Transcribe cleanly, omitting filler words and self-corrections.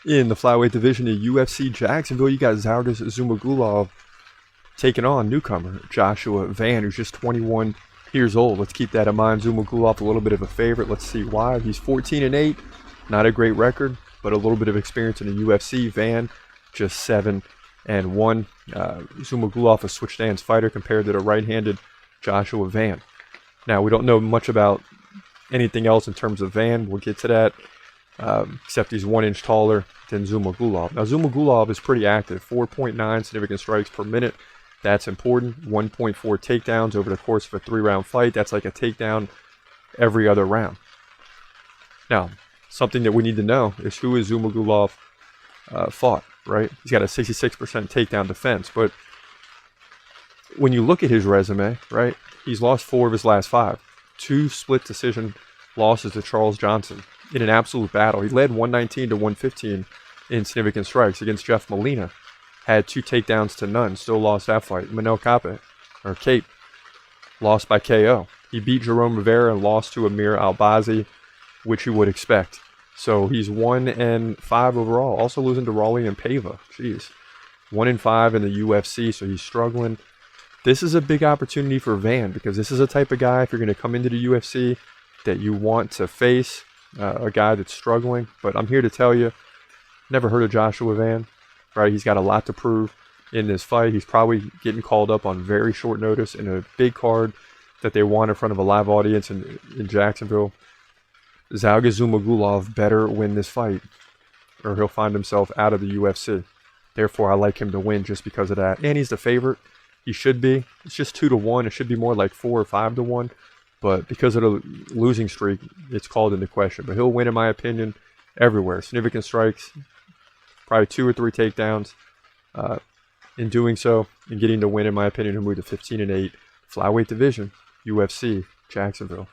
In the flyweight division of UFC Jacksonville, you got Zhalgas Zhumagulov taking on newcomer Joshua Van, who's just 21 years old. Let's keep that in mind. Zhumagulov, a little bit of a favorite. Let's see why. He's 14-8, not a great record, but a little bit of experience in the UFC. Van, just 7-1. Zhumagulov, a switch stance fighter compared to the right-handed Joshua Van. Now, we don't know much about anything else in terms of Van. We'll get to that. Except he's 1 inch taller than Zhumagulov. Now, Zhumagulov is pretty active, 4.9 significant strikes per minute. That's important. 1.4 takedowns over the course of a 3-round fight. That's like a takedown every other round. Now, something that we need to know is who is Zhumagulov fought, right? He's got a 66% takedown defense, but when you look at his resume, right, he's lost 4 of his last 5. 2 split decision losses to Charles Johnson in an absolute battle. He led 119 to 115 in significant strikes against Jeff Molina. Had 2 takedowns to none. Still lost that fight. Manel Cape lost by KO. He beat Jerome Rivera and lost to Amir Albazi, which you would expect. So he's 1-5 overall. Also losing to Raleigh and Pava. Jeez. 1-5 in the UFC, so he's struggling. This is a big opportunity for Van because this is a type of guy, if you're going to come into the UFC, that you want to face. A guy that's struggling, but I'm here to tell you, never heard of Joshua Van, right? He's got a lot to prove in this fight. He's probably getting called up on very short notice in a big card that they want in front of a live audience in Jacksonville. Zhalgas Zhumagulov better win this fight, or he'll find himself out of the UFC. Therefore, I like him to win just because of that. And he's the favorite. He should be. It's just 2-1. It should be more like 4 or 5-1. But because of the losing streak, it's called into question. But he'll win, in my opinion, everywhere. Significant strikes, probably 2 or 3 takedowns. In doing so, and getting the win, in my opinion, he'll move to 15-8. Flyweight division, UFC, Jacksonville.